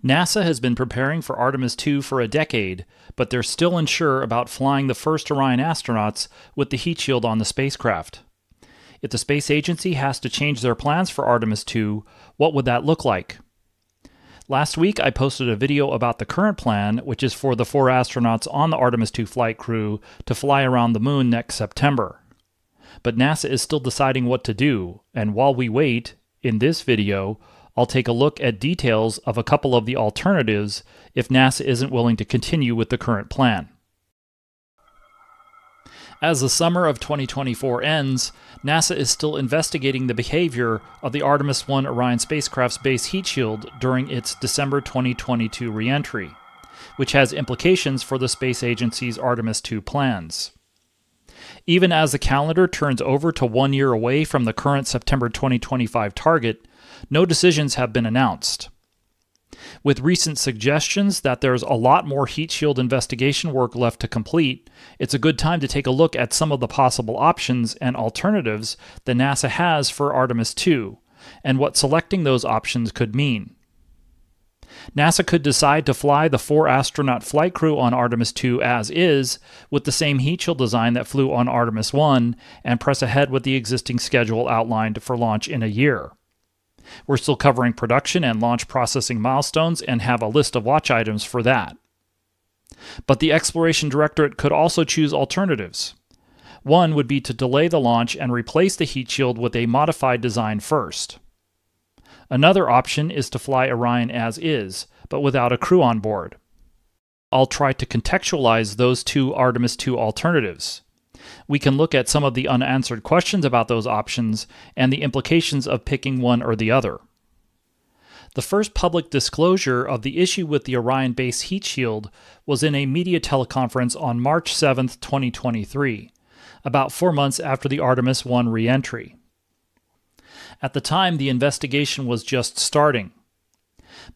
NASA has been preparing for Artemis II for a decade, but they're still unsure about flying the first Orion astronauts with the heat shield on the spacecraft. If the space agency has to change their plans for Artemis II, what would that look like? Last week, I posted a video about the current plan, which is for the 4 astronauts on the Artemis II flight crew to fly around the moon next September. But NASA is still deciding what to do, and while we wait, in this video, I'll take a look at details of a couple of the alternatives if NASA isn't willing to continue with the current plan. As the summer of 2024 ends, NASA is still investigating the behavior of the Artemis I Orion spacecraft's base heat shield during its December 2022 re-entry, which has implications for the space agency's Artemis II plans. Even as the calendar turns over to 1 year away from the current September 2025 target, no decisions have been announced. With recent suggestions that there's a lot more heat shield investigation work left to complete, it's a good time to take a look at some of the possible options and alternatives that NASA has for Artemis II, and what selecting those options could mean. NASA could decide to fly the 4 astronaut flight crew on Artemis II as is, with the same heat shield design that flew on Artemis I, and press ahead with the existing schedule outlined for launch in a year. We're still covering production and launch processing milestones and have a list of watch items for that. But the Exploration Directorate could also choose alternatives. One would be to delay the launch and replace the heat shield with a modified design first. Another option is to fly Orion as is, but without a crew on board. I'll try to contextualize those 2 Artemis II alternatives. We can look at some of the unanswered questions about those options and the implications of picking one or the other. The first public disclosure of the issue with the Orion base heat shield was in a media teleconference on March 7, 2023, about 4 months after the Artemis I re-entry. At the time, the investigation was just starting.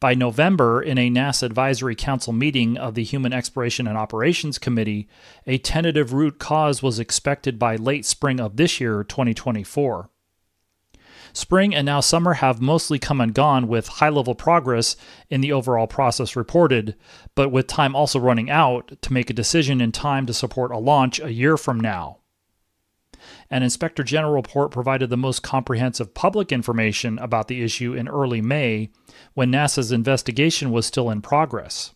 By November, in a NASA Advisory Council meeting of the Human Exploration and Operations Committee, a tentative root cause was expected by late spring of this year, 2024. Spring and now summer have mostly come and gone with high-level progress in the overall process reported, but with time also running out to make a decision in time to support a launch a year from now. An Inspector General report provided the most comprehensive public information about the issue in early May, when NASA's investigation was still in progress.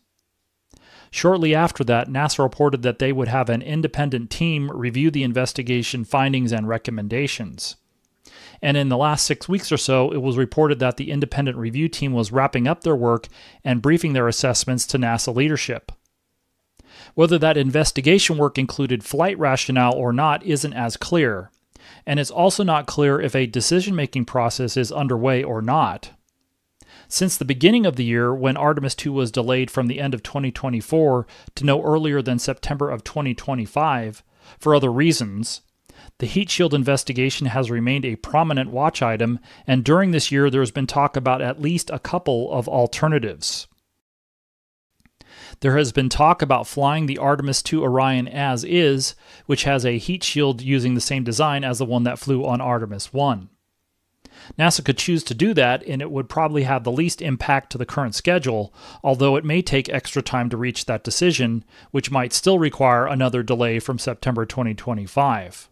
Shortly after that, NASA reported that they would have an independent team review the investigation findings and recommendations. And in the last 6 weeks or so, it was reported that the independent review team was wrapping up their work and briefing their assessments to NASA leadership. Whether that investigation work included flight rationale or not isn't as clear, and it's also not clear if a decision-making process is underway or not. Since the beginning of the year, when Artemis II was delayed from the end of 2024 to no earlier than September of 2025, for other reasons, the heat shield investigation has remained a prominent watch item, and during this year there's been talk about at least a couple of alternatives. There has been talk about flying the Artemis II Orion as is, which has a heat shield using the same design as the one that flew on Artemis I. NASA could choose to do that, and it would probably have the least impact to the current schedule, although it may take extra time to reach that decision, which might still require another delay from September 2025.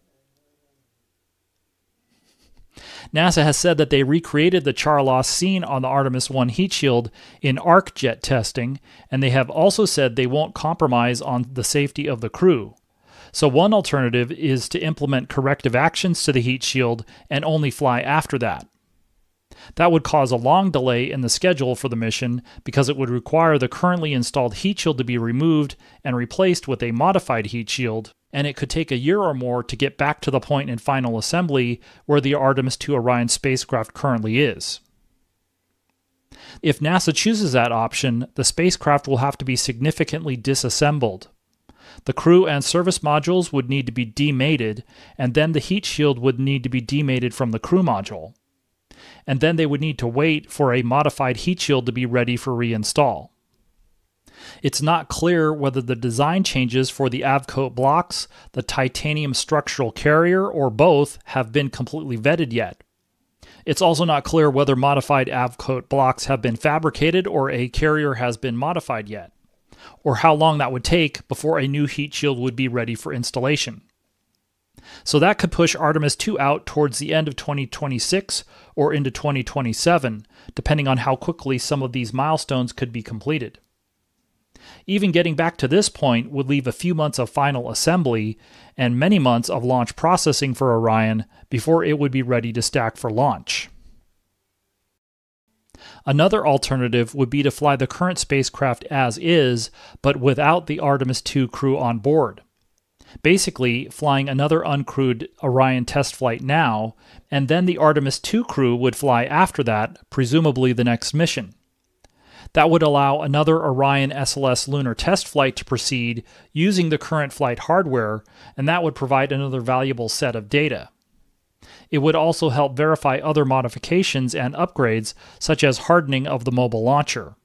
NASA has said that they recreated the char loss seen on the Artemis I heat shield in arc jet testing, and they have also said they won't compromise on the safety of the crew. So one alternative is to implement corrective actions to the heat shield and only fly after that. That would cause a long delay in the schedule for the mission because it would require the currently installed heat shield to be removed and replaced with a modified heat shield, and it could take a year or more to get back to the point in final assembly where the Artemis II Orion spacecraft currently is. If NASA chooses that option, the spacecraft will have to be significantly disassembled. The crew and service modules would need to be demated, and then the heat shield would need to be demated from the crew module. And then they would need to wait for a modified heat shield to be ready for reinstall. It's not clear whether the design changes for the AVCOAT blocks, the titanium structural carrier, or both have been completely vetted yet. It's also not clear whether modified avcoat blocks have been fabricated or a carrier has been modified yet, or how long that would take before a new heat shield would be ready for installation. So that could push Artemis II out towards the end of 2026 or into 2027, depending on how quickly some of these milestones could be completed. Even getting back to this point would leave a few months of final assembly and many months of launch processing for Orion before it would be ready to stack for launch. Another alternative would be to fly the current spacecraft as is, but without the Artemis II crew on board. Basically, flying another uncrewed Orion test flight now, and then the Artemis II crew would fly after that, presumably the next mission. That would allow another Orion SLS lunar test flight to proceed using the current flight hardware, and that would provide another valuable set of data. It would also help verify other modifications and upgrades, such as hardening of the mobile launcher.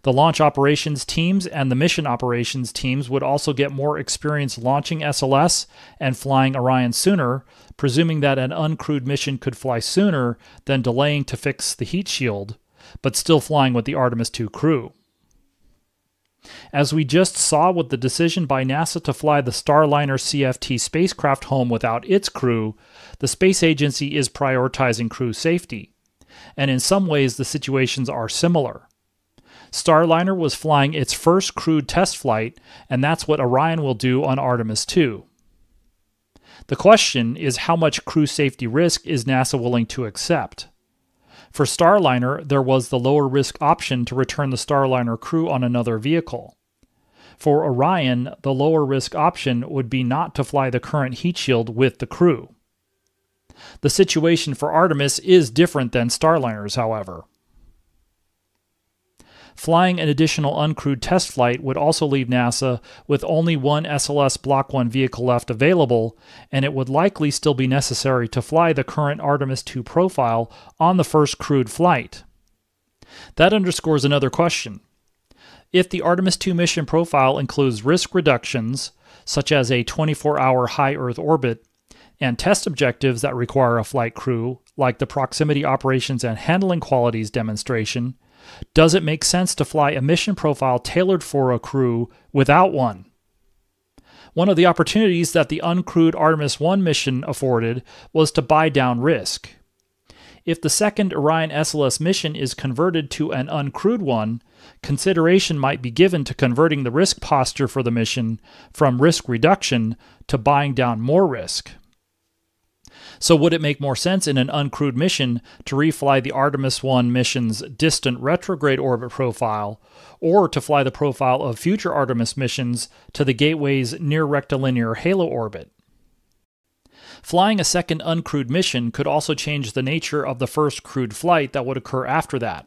The launch operations teams and the mission operations teams would also get more experience launching SLS and flying Orion sooner, presuming that an uncrewed mission could fly sooner than delaying to fix the heat shield, but still flying with the Artemis II crew. As we just saw with the decision by NASA to fly the Starliner CFT spacecraft home without its crew, the space agency is prioritizing crew safety. And in some ways, the situations are similar. Starliner was flying its first crewed test flight, and that's what Orion will do on Artemis II. The question is how much crew safety risk is NASA willing to accept? For Starliner, there was the lower risk option to return the Starliner crew on another vehicle. For Orion, the lower risk option would be not to fly the current heat shield with the crew. The situation for Artemis is different than Starliner's, however. Flying an additional uncrewed test flight would also leave NASA with only one SLS Block 1 vehicle left available, and it would likely still be necessary to fly the current Artemis II profile on the first crewed flight. That underscores another question. If the Artemis II mission profile includes risk reductions, such as a 24-hour high Earth orbit, and test objectives that require a flight crew, like the proximity operations and handling qualities demonstration, does it make sense to fly a mission profile tailored for a crew without one? One of the opportunities that the uncrewed Artemis I mission afforded was to buy down risk. If the second Orion SLS mission is converted to an uncrewed one, consideration might be given to converting the risk posture for the mission from risk reduction to buying down more risk. So would it make more sense in an uncrewed mission to refly the Artemis I mission's distant retrograde orbit profile, or to fly the profile of future Artemis missions to the Gateway's near rectilinear halo orbit? Flying a second uncrewed mission could also change the nature of the first crewed flight that would occur after that.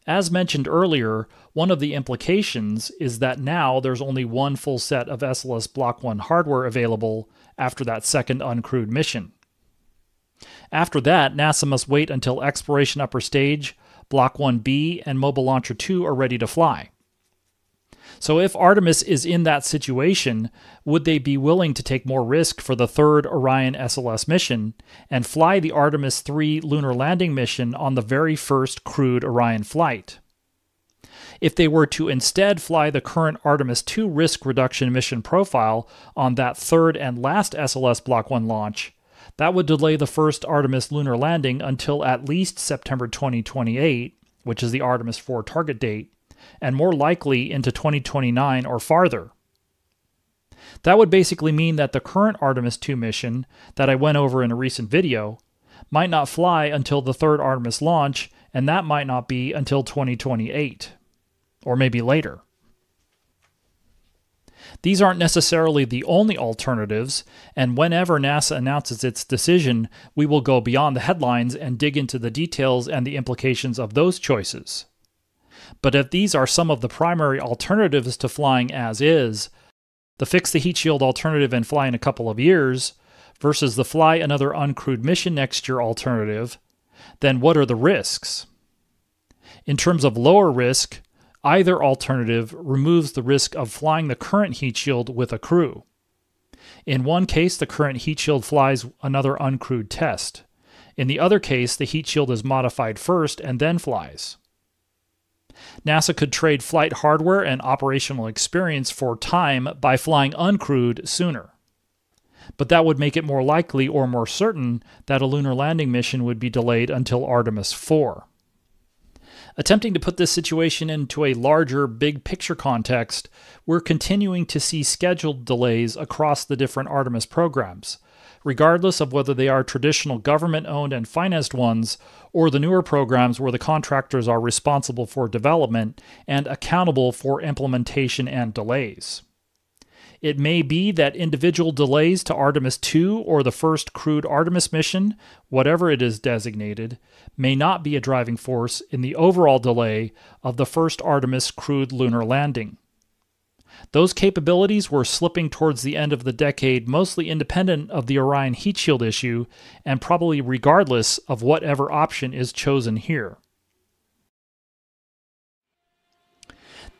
As mentioned earlier, one of the implications is that now there's only one full set of SLS Block 1 hardware available after that second uncrewed mission. After that, NASA must wait until Exploration Upper Stage, Block 1B, and Mobile Launcher 2 are ready to fly. So if Artemis is in that situation, would they be willing to take more risk for the third Orion SLS mission and fly the Artemis III lunar landing mission on the very first crewed Orion flight? If they were to instead fly the current Artemis II risk reduction mission profile on that third and last SLS Block 1 launch, that would delay the first Artemis lunar landing until at least September 2028, which is the Artemis IV target date, and more likely into 2029 or farther. That would basically mean that the current Artemis II mission that I went over in a recent video might not fly until the third Artemis launch, and that might not be until 2028, or maybe later. These aren't necessarily the only alternatives, and whenever NASA announces its decision, we will go beyond the headlines and dig into the details and the implications of those choices. But if these are some of the primary alternatives to flying as is, the fix the heat shield alternative and fly in a couple of years, versus the fly another uncrewed mission next year alternative, then what are the risks? In terms of lower risk, either alternative removes the risk of flying the current heat shield with a crew. In one case, the current heat shield flies another uncrewed test. In the other case, the heat shield is modified first and then flies. NASA could trade flight hardware and operational experience for time by flying uncrewed sooner. But that would make it more likely or more certain that a lunar landing mission would be delayed until Artemis IV. Attempting to put this situation into a larger, big-picture context, we're continuing to see scheduled delays across the different Artemis programs, regardless of whether they are traditional government-owned and financed ones or the newer programs where the contractors are responsible for development and accountable for implementation and delays. It may be that individual delays to Artemis II or the first crewed Artemis mission, whatever it is designated, may not be a driving force in the overall delay of the first Artemis crewed lunar landing. Those capabilities were slipping towards the end of the decade, mostly independent of the Orion heat shield issue, and probably regardless of whatever option is chosen here.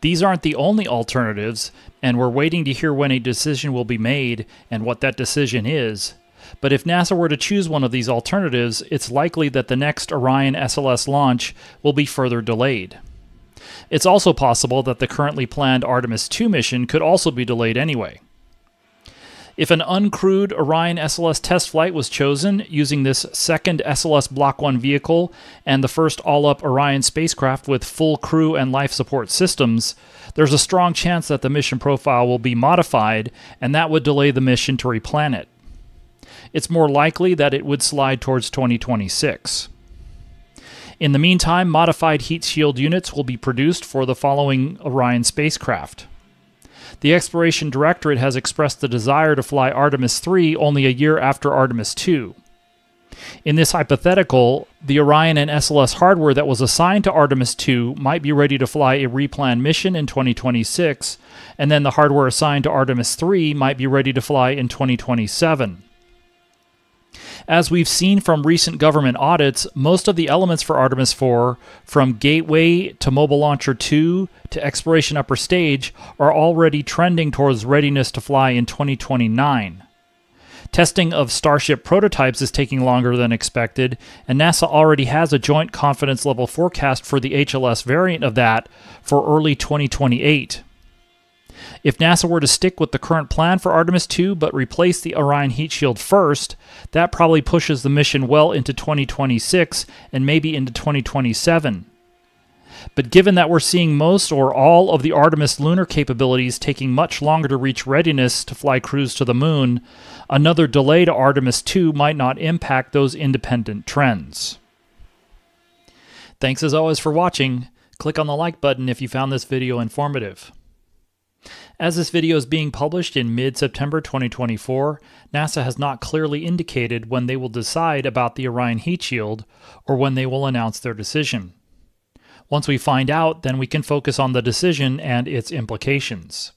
These aren't the only alternatives, and we're waiting to hear when a decision will be made and what that decision is. But if NASA were to choose one of these alternatives, it's likely that the next Orion SLS launch will be further delayed. It's also possible that the currently planned Artemis II mission could also be delayed anyway. If an uncrewed Orion SLS test flight was chosen using this second SLS Block 1 vehicle and the first all-up Orion spacecraft with full crew and life support systems, there's a strong chance that the mission profile will be modified, and that would delay the mission to replan it. It's more likely that it would slide towards 2026. In the meantime, modified heat shield units will be produced for the following Orion spacecraft. The Exploration Directorate has expressed the desire to fly Artemis III only a year after Artemis II. In this hypothetical, the Orion and SLS hardware that was assigned to Artemis II might be ready to fly a replanned mission in 2026, and then the hardware assigned to Artemis III might be ready to fly in 2027. As we've seen from recent government audits, most of the elements for Artemis IV, from Gateway to Mobile Launcher 2 to Exploration Upper Stage, are already trending towards readiness to fly in 2029. Testing of Starship prototypes is taking longer than expected, and NASA already has a joint confidence level forecast for the HLS variant of that for early 2028. If NASA were to stick with the current plan for Artemis II but replace the Orion heat shield first, that probably pushes the mission well into 2026 and maybe into 2027. But given that we're seeing most or all of the Artemis lunar capabilities taking much longer to reach readiness to fly crews to the moon, another delay to Artemis II might not impact those independent trends. Thanks as always for watching. Click on the like button if you found this video informative. As this video is being published in mid-September 2024, NASA has not clearly indicated when they will decide about the Orion heat shield or when they will announce their decision. Once we find out, then we can focus on the decision and its implications.